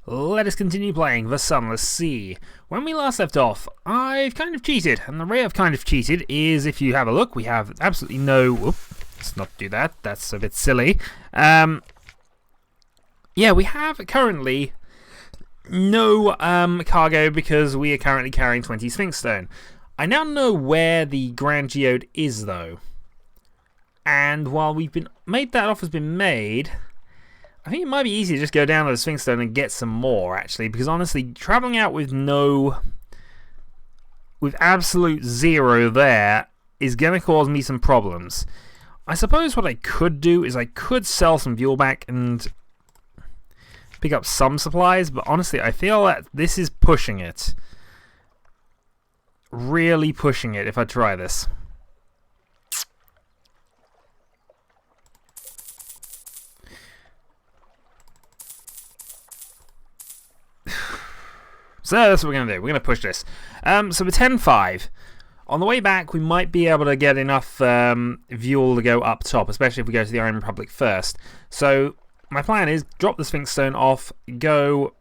Let us continue playing the Sunless Sea. When we last left off, I've kind of cheated, and the way I've kind of cheated is, if you have a look, we have absolutely no... let's not do that, that's a bit silly. Yeah, we have currently no cargo because we are currently carrying 20 Sphinx Stone. I now know where the Grand Geode is, though. And while that offer's been made... I think it might be easier to just go down to the Sphinx Stone and get some more, actually, because honestly, travelling out with absolute zero there is going to cause me some problems. I suppose what I could do is I could sell some fuel back and pick up some supplies, but honestly, I feel that this is pushing it. Really pushing it if I try this. So that's what we're going to do. We're going to push this. So we're 10-5. On the way back, we might be able to get enough fuel to go up top, especially if we go to the Iron Republic first. So my plan is drop the Sphinx Stone off, go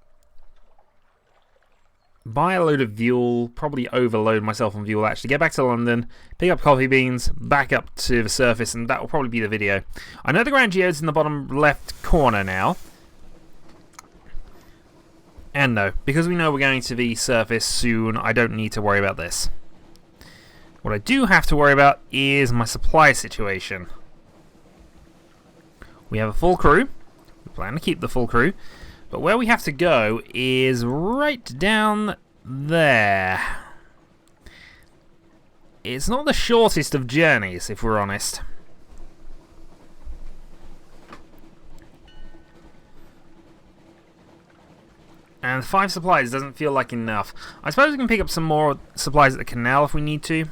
buy a load of fuel, probably overload myself on fuel actually, get back to London, pick up coffee beans, back up to the surface, and that will probably be the video. I know the Grand Geode's in the bottom left corner now. And no, because we know we're going to the surface soon, I don't need to worry about this. What I do have to worry about is my supply situation. We have a full crew. We plan to keep the full crew. But where we have to go is right down there. It's not the shortest of journeys, if we're honest. And 5 supplies doesn't feel like enough. I suppose we can pick up some more supplies at the canal if we need to.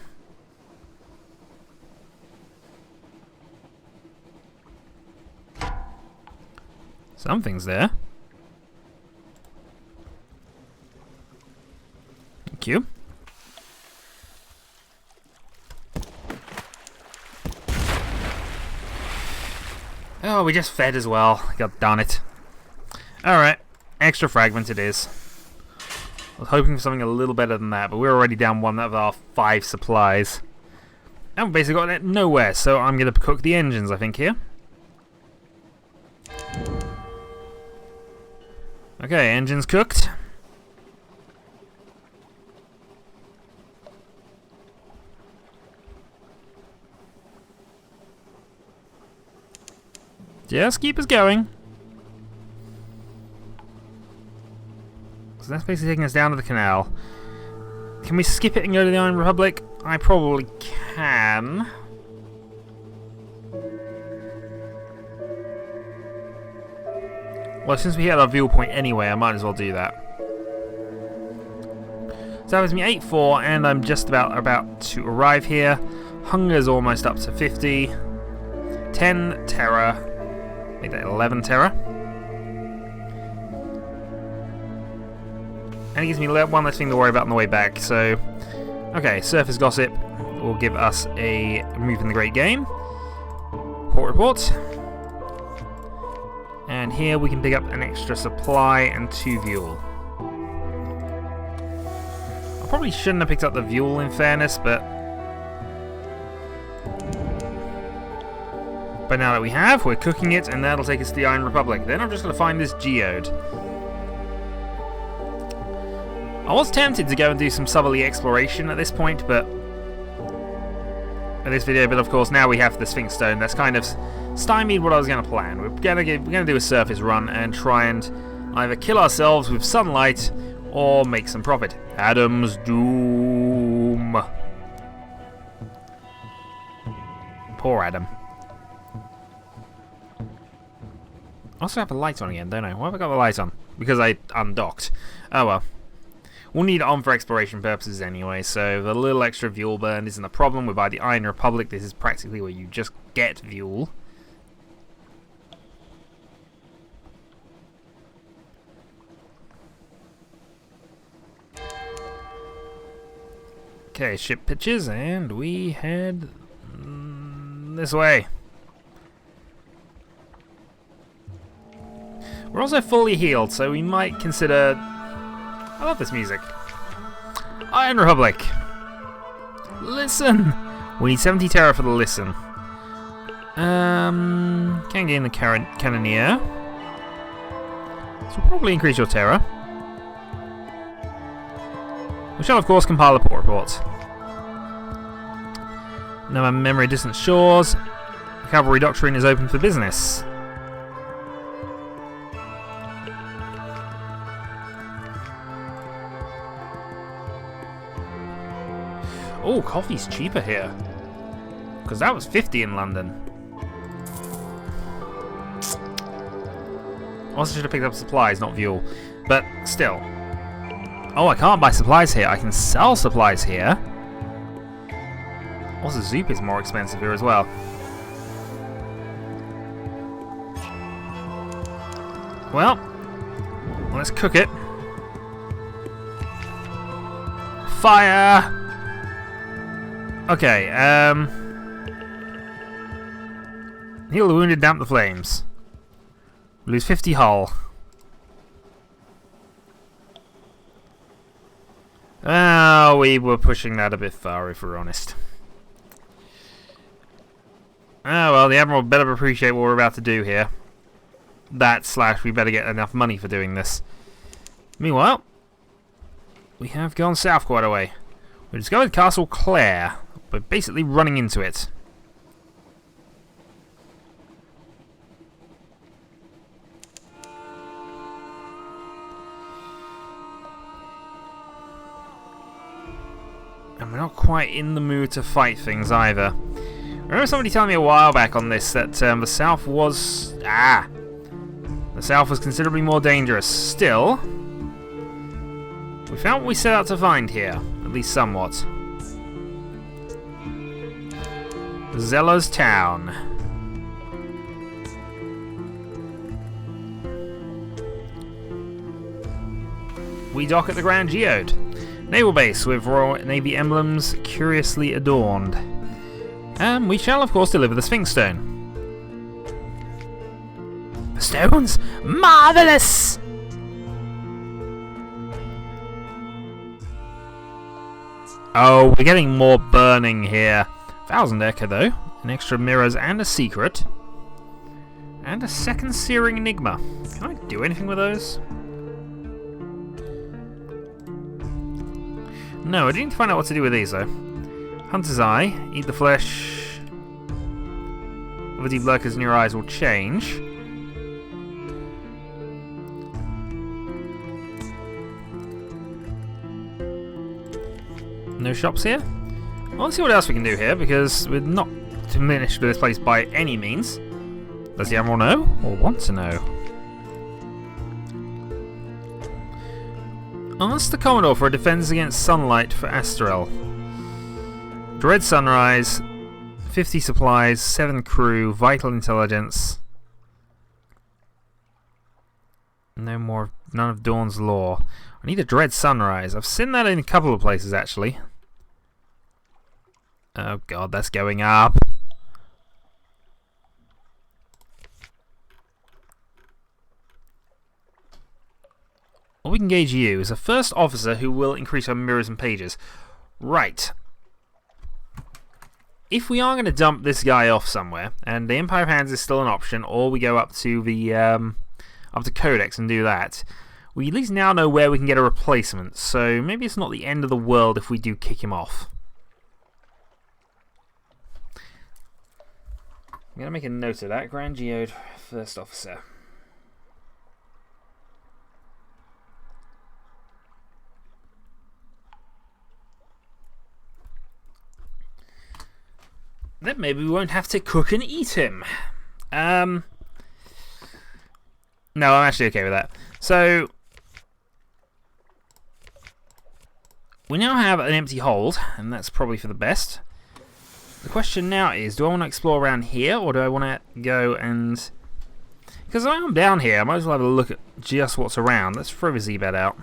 Something's there. Thank you. Oh, we just fed as well. God darn it. Alright. Extra fragment it is. I was hoping for something a little better than that, but we're already down one of our 5 supplies. And we've basically got it nowhere, so I'm going to cook the engines, I think, here. Okay, engines cooked. Just keep us going. So that's basically taking us down to the canal. Can we skip it and go to the Iron Republic? I probably can. Well, since we hit our view point anyway, I might as well do that. So that was me 8-4, and I'm just about to arrive here. Hunger's almost up to 50. 10 terror. Make that 11 terror. And it gives me one less thing to worry about on the way back. So, okay, Surface Gossip will give us a move in the Great Game. Port report. And here we can pick up an extra supply and 2 fuel. I probably shouldn't have picked up the fuel in fairness, but now that we have, we're cooking it, and that'll take us to the Iron Republic. Then I'm just going to find this geode. I was tempted to go and do some southerly exploration at this point, but in this video, but of course now we have the Sphinx Stone. That's kind of stymied what I was going to plan. We're going to do a surface run and try and either kill ourselves with sunlight or make some profit. Adam's doom. Poor Adam. I also have the light on again, don't I? Why have I got the light on? Because I undocked. Oh well. We'll need it on for exploration purposes anyway, so the little extra fuel burn isn't a problem. We're by the Iron Republic. This is practically where you just get fuel. Okay, ship pitches, and we head this way. We're also fully healed, so we might consider... I love this music. Iron Republic. Listen. We need 70 Terra for the listen. Can gain the Cannoneer. So we'll probably increase your Terra. We shall of course compile a port report. Now memory distant shores. The cavalry doctrine is open for business. Oh, coffee's cheaper here. Because that was 50 in London. Also should have picked up supplies, not fuel. But still. Oh, I can't buy supplies here. I can sell supplies here. Also, Zoop is more expensive here as well. Well, let's cook it. Fire! Okay, heal the wounded, damp the flames. Lose 50 hull. Oh, we were pushing that a bit far, if we're honest. Oh, well, the Admiral better appreciate what we're about to do here. We better get enough money for doing this. Meanwhile, we have gone south quite a way. We discovered Castle Clare. We're basically running into it. And we're not quite in the mood to fight things either. I remember somebody telling me a while back on this that the south was... the south was considerably more dangerous. Still, we found what we set out to find here, at least somewhat. Zella's Town. We dock at the Grand Geode. Naval base with Royal Navy emblems curiously adorned. And we shall of course deliver the Sphinx Stone. The stones? Marvellous! Oh, we're getting more burning here. 1000 Echo though, an extra mirrors and a secret. And a second Searing Enigma. Can I do anything with those? No, I didn't find out what to do with these though. Hunter's Eye, eat the flesh. Other deep lurkers in your eyes will change. No shops here? Well, let's see what else we can do here, because we're not diminished with this place by any means. Does the Admiral know, or want to know? Ask the Commodore for a defense against sunlight for Astrel. Dread Sunrise, 50 supplies, 7 crew, vital intelligence. None of Dawn's Law. I need a Dread Sunrise. I've seen that in a couple of places actually. Oh god, that's going up. Well, we can gauge you as a first officer who will increase our mirrors and pages. Right. If we are going to dump this guy off somewhere, and the Empire of Hands is still an option, or we go up to the up to Codex and do that, we at least now know where we can get a replacement. So maybe it's not the end of the world if we do kick him off. I'm going to make a note of that. Grand Geode, first officer. Then maybe we won't have to cook and eat him. No, I'm actually okay with that. So, we now have an empty hold, and that's probably for the best. The question now is, do I want to explore around here, or do I want to go and... Because I'm down here, I might as well have a look at just what's around. Let's throw the Z-bed out.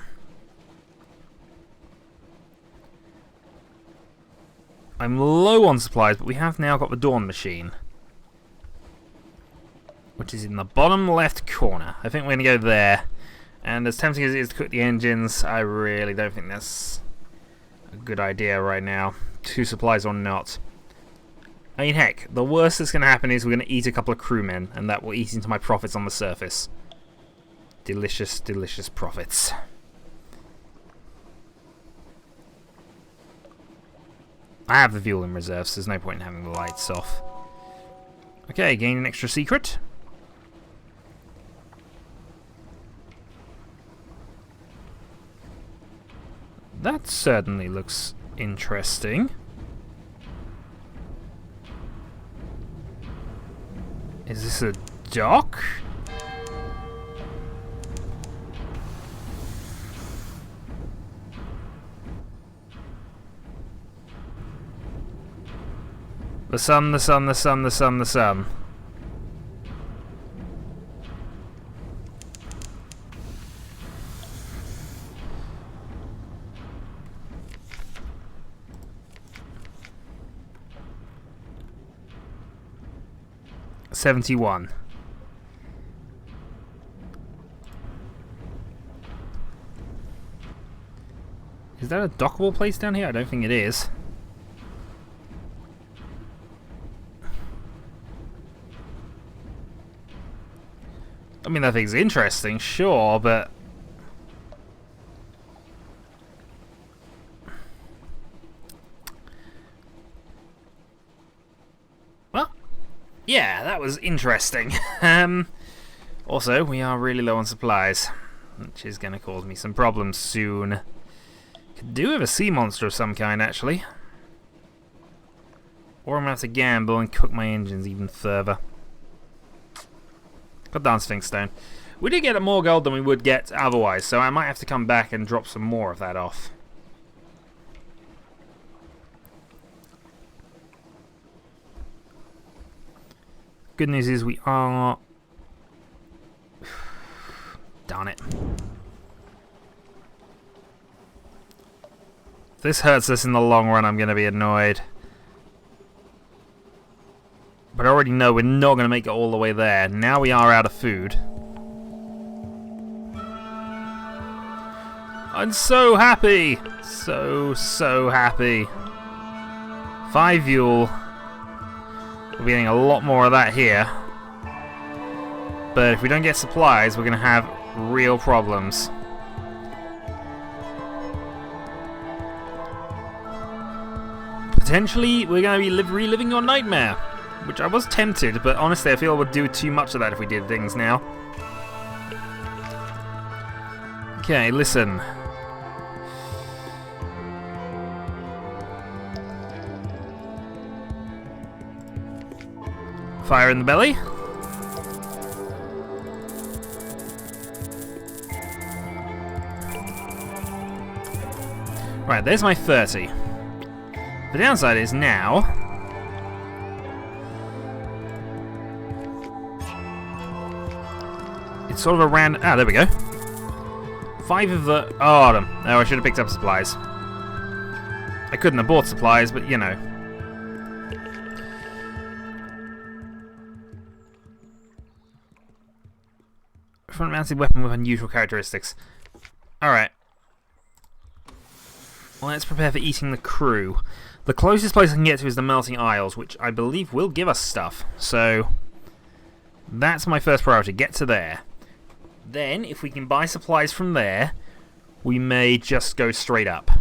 I'm low on supplies, but we have now got the Dawn Machine. which is in the bottom left corner. I think we're going to go there. And as tempting as it is to cook the engines, I really don't think that's a good idea right now. 2 supplies or not. I mean, heck, the worst that's going to happen is we're going to eat a couple of crewmen, and that will eat into my profits on the surface. Delicious, delicious profits. I have the fuel in reserve, so there's no point in having the lights off. Okay, gain an extra secret. That certainly looks interesting. Is this a dock? The sun, the sun, the sun, the sun, the sun. $71. Is that a dockable place down here? I don't think it is. I mean, that thing's interesting, sure, but... well, yeah, that was interesting. Also, we are really low on supplies, which is going to cause me some problems soon. Could do with a sea monster of some kind, actually. Or I'm going to have to gamble and cook my engines even further. God darn Sphinx Stone. We did get more gold than we would get otherwise, so I might have to come back and drop some more of that off. Good news is we are... darn it. If this hurts us in the long run, I'm going to be annoyed. But I already know we're not going to make it all the way there. Now we are out of food. I'm so happy! So happy. 5 fuel. We'll be getting a lot more of that here. But if we don't get supplies, we're going to have real problems. Potentially, we're going to be reliving your nightmare. Which I was tempted, but honestly I feel we'd do too much of that if we did things now. Okay, listen. Fire in the belly. Right, there's my 30. The downside is now... it's sort of a random... ah, there we go. 5 of the... oh, no, I should have picked up supplies. I couldn't have bought supplies, but you know. Front-mounted weapon with unusual characteristics. Alright. Let's prepare for eating the crew. The closest place I can get to is the Melting Isles, which I believe will give us stuff. So, that's my first priority. Get to there. Then, if we can buy supplies from there, we may just go straight up.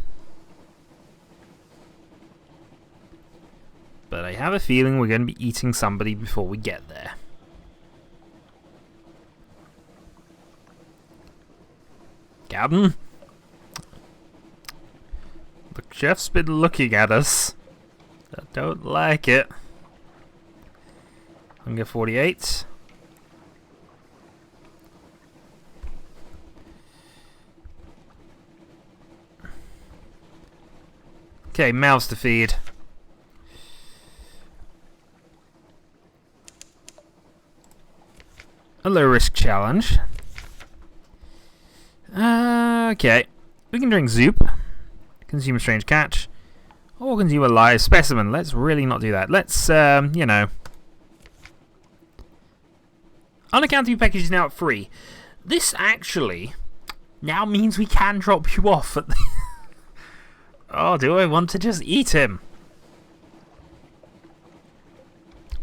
But I have a feeling we're going to be eating somebody before we get there. Captain? The chef's been looking at us. I don't like it. Hunger 48. Okay, mouths to feed. A low risk challenge. Okay. We can drink soup. Consume a strange catch. Or consume a live specimen. Let's really not do that. Let's, you know. Unaccountable package is now at 3. This actually now means we can drop you off at the... Oh, do I want to just eat him?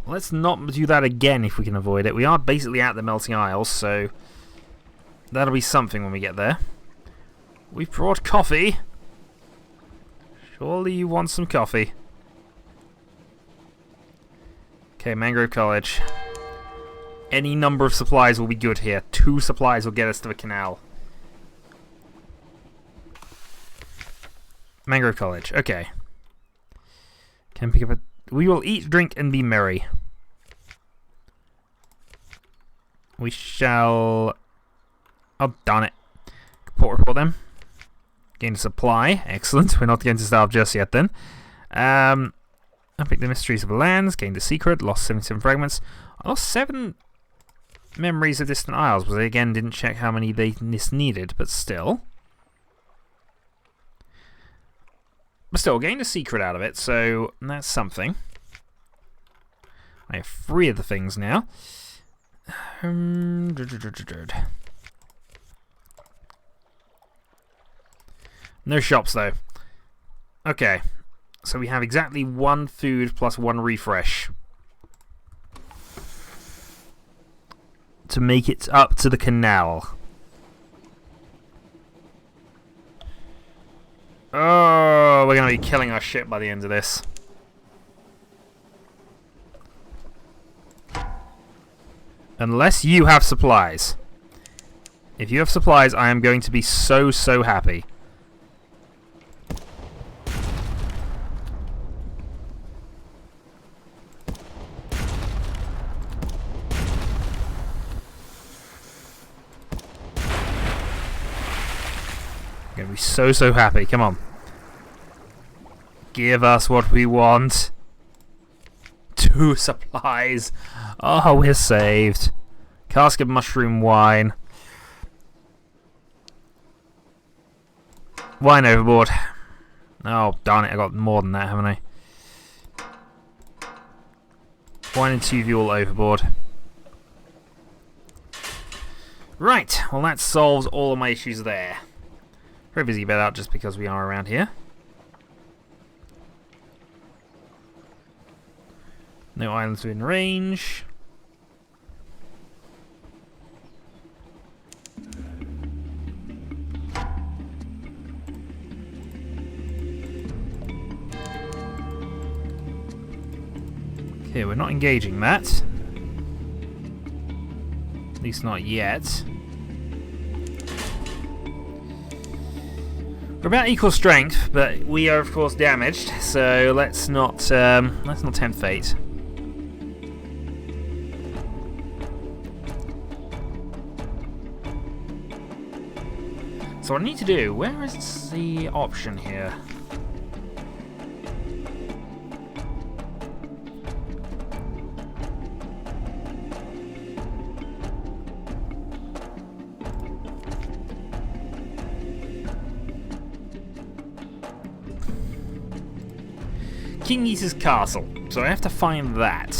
Let's not do that again if we can avoid it. We are basically at the Melting Isles, so that'll be something when we get there. We've brought coffee. Surely you want some coffee. Okay, Mangrove College. Any number of supplies will be good here. 2 supplies will get us to the canal. Mangrove College, okay. Can pick up a... We will eat, drink, and be merry. We shall... Oh, darn it. Port report them. Gain a supply. Excellent. We're not going to starve just yet then. I picked the mysteries of the lands. Gained a secret. Lost 77 fragments. I lost 7 memories of distant isles. Because I again didn't check how many this needed. But still. Gained a secret out of it, so that's something. I have 3 of the things now. No shops, though. Okay, so we have exactly 1 food plus 1 refresh. To make it up to the canal. Oh, we're going to be killing our ship by the end of this. Unless you have supplies. If you have supplies, I am going to be so, so happy. I'm going to be so, so happy. Come on. Give us what we want. 2 supplies. Oh, we're saved. Cask of mushroom wine. Wine overboard. Oh, darn it. I got more than that, haven't I? Wine and 2 fuel overboard. Right. Well, that solves all of my issues there. Very busy about that just because we are around here. No islands within range. Okay, we're not engaging that. At least not yet. We're about equal strength, but we are of course damaged, so let's not tempt fate. So what I need to do, where is the option here? King Eater's Castle. So I have to find that.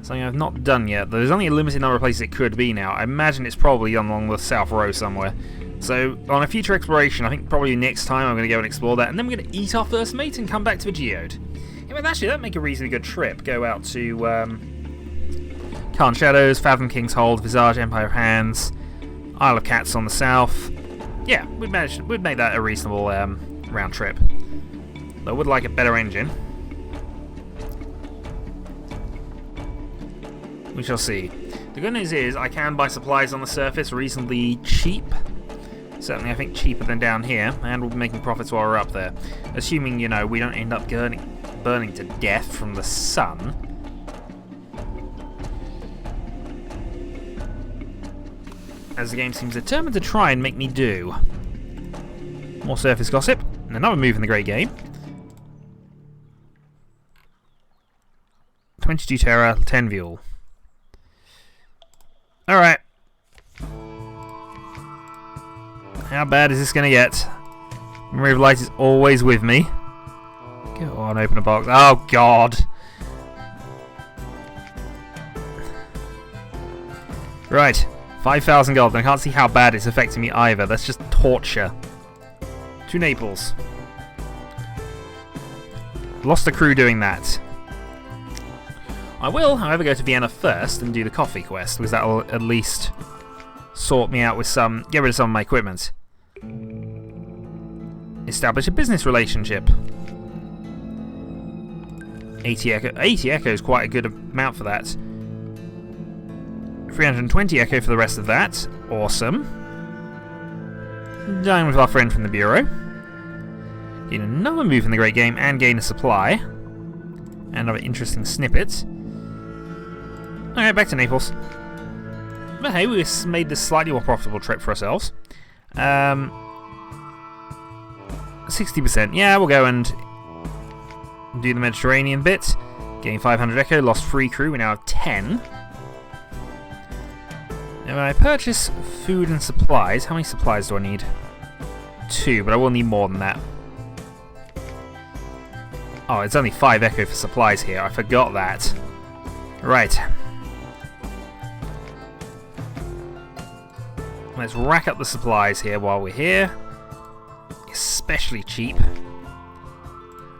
Something I've not done yet. There's only a limited number of places it could be now. I imagine it's probably along the South Row somewhere. So on a future exploration, I think probably next time I'm going to go and explore that, and then we're going to eat our first mate and come back to the geode. Yeah, but actually that'd make a reasonably good trip. Go out to Khan Shadows, Fathom King's Hold, Visage, Empire of Hands, Isle of Cats on the south. Yeah, we'd make that a reasonable round trip. Though I would like a better engine. We shall see. The good news is I can buy supplies on the surface reasonably cheap. Certainly I think cheaper than down here, and we'll be making profits while we're up there. Assuming, you know, we don't end up burning to death from the sun. As the game seems determined to try and make me do. More surface gossip, and another move in the great game. 22 Terra, 10 Fuel. Alright. How bad is this going to get? Memory of Light is always with me. Go on, open a box. Oh, God. Right, 5,000 gold. I can't see how bad it's affecting me either. That's just torture. To Naples. Lost a crew doing that. I will, however, go to Vienna first and do the coffee quest, because that will at least sort me out with some... get rid of some of my equipment. Establish a business relationship. 80 echo. 80 echo is quite a good amount for that. 320 echo for the rest of that. Awesome. Dine with our friend from the Bureau. Gain another move in the Great Game and gain a supply. And another interesting snippet. Okay, back to Naples. But hey, we made this slightly more profitable trip for ourselves. 60%. Yeah, we'll go and do the Mediterranean bit. Gain 500 echo, lost 3 crew, we now have 10. Now when I purchase food and supplies, how many supplies do I need? 2, but I will need more than that. Oh, it's only 5 echo for supplies here, I forgot that. Right. Let's rack up the supplies here while we're here. Especially cheap.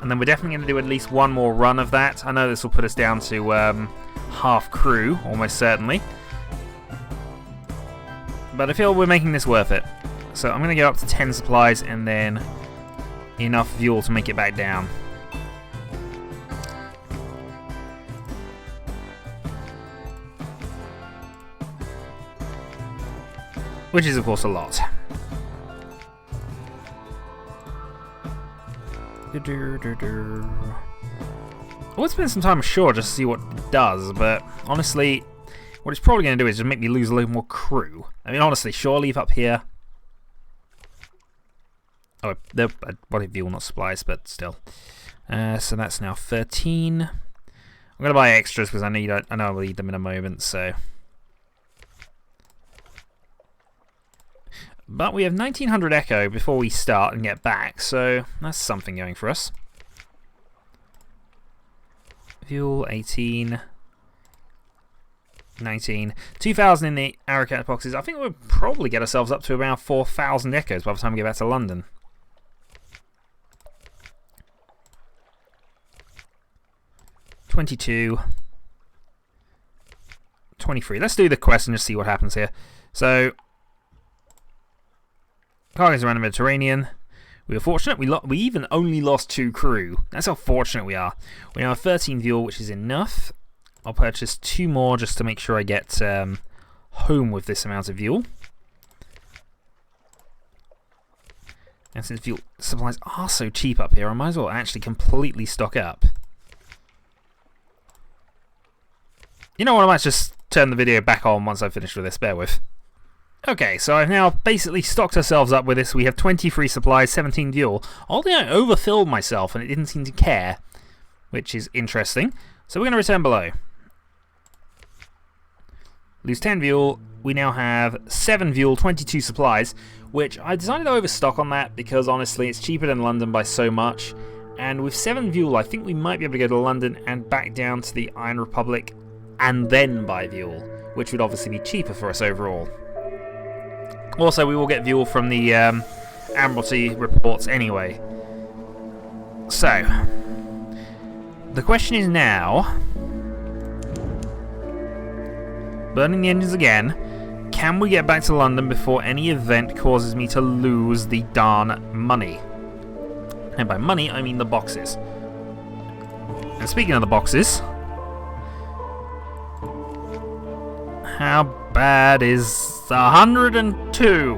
And then we're definitely going to do at least one more run of that. I know this will put us down to half crew, almost certainly. But I feel we're making this worth it. So I'm going to go up to 10 supplies and then enough fuel to make it back down. Which is, of course, a lot. I would spend some time ashore just to see what it does, but honestly, what it's probably going to do is just make me lose a little more crew. I mean, honestly, shore leave up here. Oh, what if fuel, not supplies, but still. So that's now 13. I'm going to buy extras because I know I'll need them in a moment, so... But we have 1900 echo before we start and get back, so that's something going for us. Fuel, 18. 19. 2000 in the Aracat boxes. I think we'll probably get ourselves up to around 4,000 echoes by the time we get back to London. $22. 23. Let's do the quest and just see what happens here. So... cargoes around the Mediterranean. We were fortunate. We even only lost 2 crew. That's how fortunate we are. We now have 13 fuel, which is enough. I'll purchase 2 more just to make sure I get home with this amount of fuel. And since fuel supplies are so cheap up here, I might as well actually completely stock up. You know what? I might just turn the video back on once I've finished with this. Bear with. Okay, so I've now basically stocked ourselves up with this. We have 23 supplies, 17 fuel. Although I overfilled myself and it didn't seem to care, which is interesting. So we're going to return below. Lose 10 fuel. We now have 7 fuel, 22 supplies, which I decided to overstock on that because honestly it's cheaper than London by so much. And with 7 fuel, I think we might be able to go to London and back down to the Iron Republic and then buy fuel, which would obviously be cheaper for us overall. Also, we will get fuel from the Admiralty reports anyway. So, the question is now, burning the engines again, can we get back to London before any event causes me to lose the darn money? And by money, I mean the boxes. And speaking of the boxes, how bad is 102?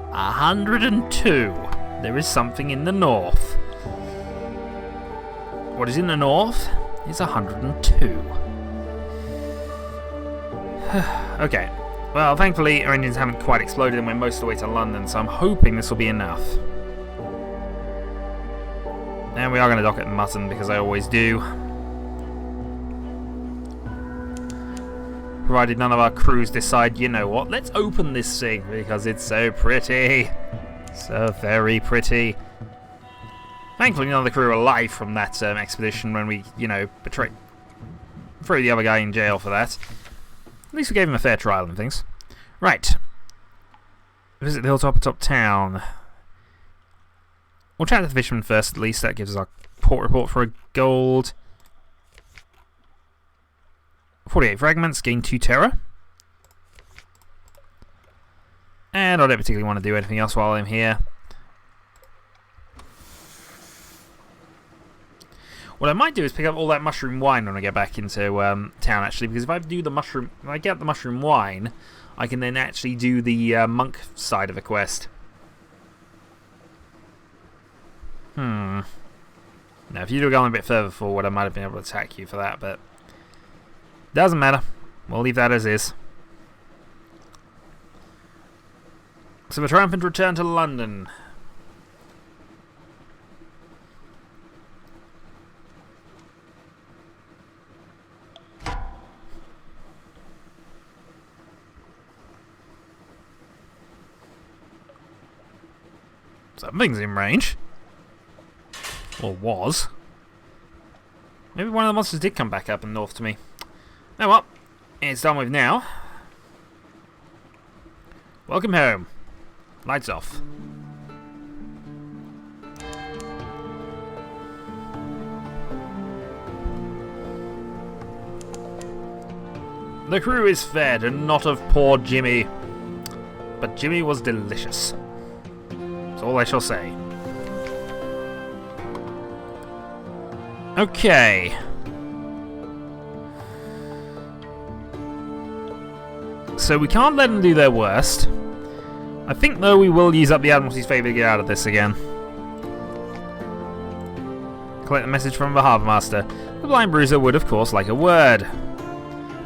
102. There is something in the north. What is in the north is 102. Okay. Well, thankfully our engines haven't quite exploded and we're most of the way to London, so I'm hoping this will be enough. And we are going to dock at Mutton because I always do. Provided none of our crews decide, you know what, let's open this thing because it's so pretty. So very pretty. Thankfully none of the crew are alive from that expedition when we, you know, betrayed. throw the other guy in jail for that. At least we gave him a fair trial and things. Right. Visit the hilltop atop town. We'll chat to the fisherman first, at least. That gives us our port report for a gold. 48 fragments, gain 2 terror. And I don't particularly want to do anything else while I'm here. What I might do is pick up all that mushroom wine when I get back into town, actually, because if I do the mushroom, if I get the mushroom wine, I can then actually do the monk side of the quest. Now, if you'd have gone a bit further forward, I might have been able to attack you for that, but doesn't matter. We'll leave that as is. So, the triumphant return to London. Something's in range. Or was. Maybe one of the monsters did come back up and north to me. Oh well, it's done with now. Welcome home. Lights off. The crew is fed, and not of poor Jimmy. But Jimmy was delicious. That's all I shall say. Okay. So we can't let them do their worst. I think, though, we will use up the Admiralty's favour to get out of this again. Collect the message from the Harbour Master. The Blind Bruiser would, of course, like a word.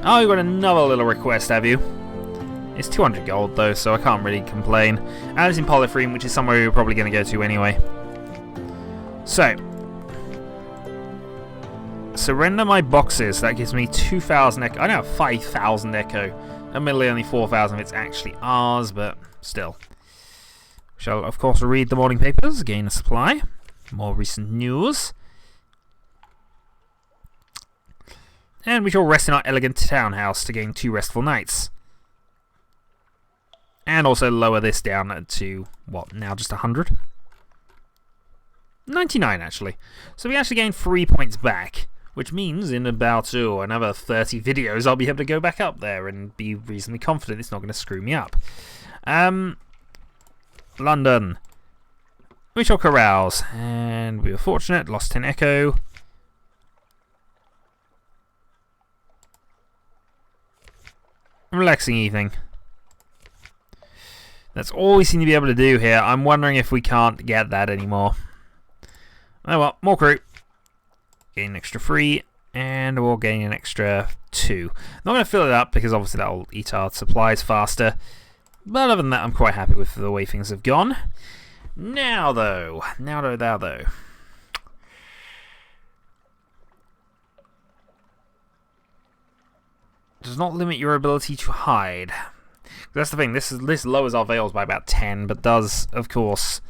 Oh, you've got another little request, have you? It's 200 gold, though, so I can't really complain. And it's in Polythreme, which is somewhere we're probably going to go to anyway. So. Surrender my boxes. That gives me 2,000 echo. I know, 5,000 echo. Admittedly, only 4,000 of it's actually ours, but still. We shall, of course, read the morning papers, gain a supply. More recent news. And we shall rest in our elegant townhouse to gain 2 restful nights. And also lower this down to, what, now just 100? 99, actually. So we actually gain 3 points back. Which means in about another 30 videos I'll be able to go back up there and be reasonably confident it's not going to screw me up. London. We shall carouse. And we were fortunate, lost 10 echo. Relaxing evening. That's all we seem to be able to do here. I'm wondering if we can't get that anymore. Oh well, more crew. Gain an extra 3, and we'll gain an extra 2. Not going to fill it up because obviously that will eat our supplies faster. But other than that, I'm quite happy with the way things have gone. Now though. Does not limit your ability to hide. That's the thing, this lowers our veils by about 10, but does, of course,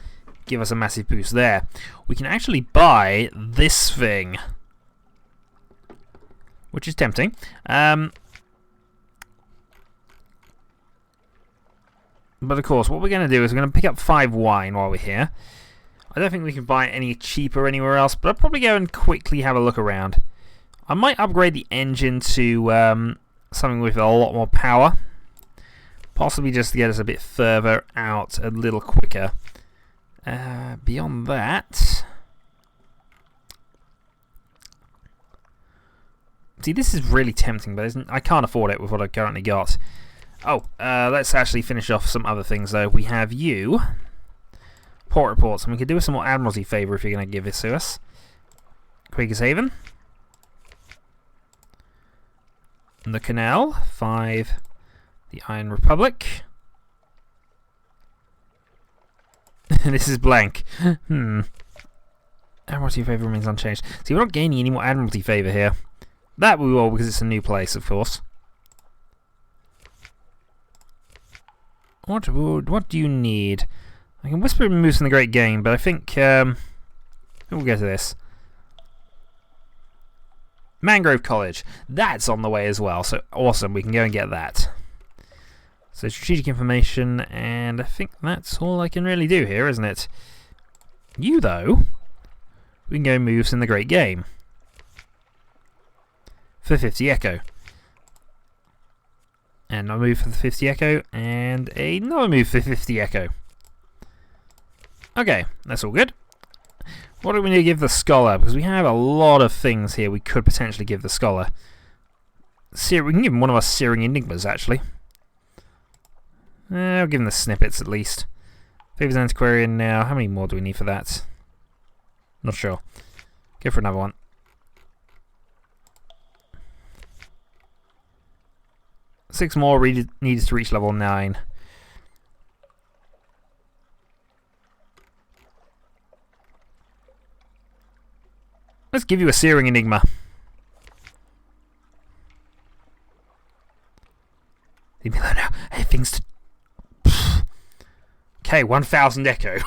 give us a massive boost there. We can actually buy this thing, which is tempting. But of course, what we're going to do is we're going to pick up 5 wine while we're here. I don't think we can buy it any cheaper anywhere else, but I'll probably go and quickly have a look around. I might upgrade the engine to something with a lot more power. Possibly just to get us a bit further out, a little quicker. Beyond that... See, this is really tempting, but I can't afford it with what I've currently got. Oh, let's actually finish off some other things, though. We have you. Port reports, and we could do us some more Admiralty favour if you're going to give this to us. Quaker's Haven. The Canal. 5. The Iron Republic. This is blank. Admiralty favour remains unchanged. See, we're not gaining any more Admiralty favour here. That we will, because it's a new place, of course. What do you need? I can whisper moves in the Great Game, but I think we'll get to this. Mangrove College. That's on the way as well, so awesome, we can go and get that. So strategic information, and I think that's all I can really do here, isn't it? You, though, we can go moves in the Great Game. For 50 Echo. And a move for the 50 Echo, and another move for 50 Echo. Okay, that's all good. What do we need to give the Scholar? Because we have a lot of things here we could potentially give the Scholar. We can give him one of our Searing Enigmas, actually. I'll give him the snippets at least. Favors Antiquarian now. How many more do we need for that? Not sure. Go for another one. Six more needs to reach level 9. Let's give you a Searing Enigma. Leave me alone now. I have things to... Okay, 1000 Echo.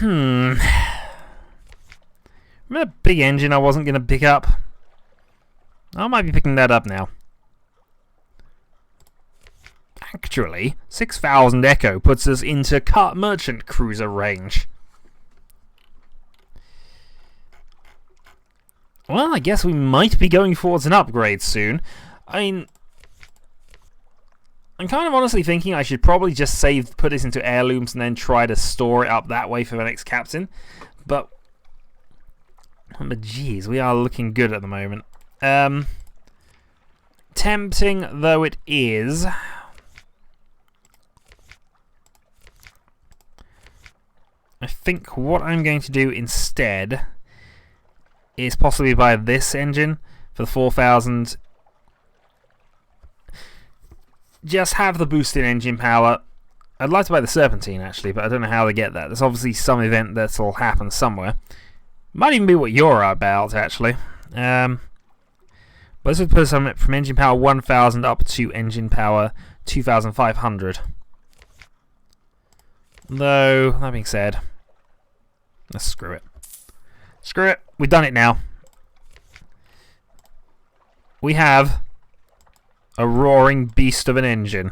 Remember that big engine I wasn't going to pick up? I might be picking that up now. Actually, 6000 Echo puts us into merchant cruiser range. Well, I guess we might be going towards an upgrade soon. I mean, I'm kind of honestly thinking I should probably just put this into heirlooms and then try to store it up that way for the next captain. But geez, we are looking good at the moment. Tempting though it is, I think what I'm going to do instead is possibly buy this engine for the 4000. Just have the boosted engine power. I'd like to buy the Serpentine actually, but I don't know how to get that. There's obviously some event that'll happen somewhere. Might even be what you're about actually. But this would put us from engine power 1000 up to engine power 2500. Though, that being said, let's screw it. Screw it, we've done it now. We have a roaring beast of an engine.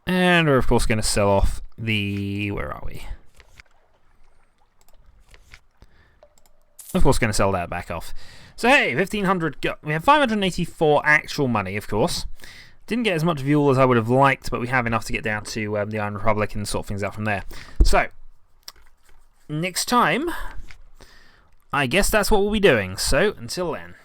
And we're of course going to sell off the... where are we? Of course going to sell that back off. So hey, 1500... we have 584 actual money, of course. Didn't get as much fuel as I would have liked, but we have enough to get down to the Iron Republic and sort things out from there. So, next time, I guess that's what we'll be doing. So, until then.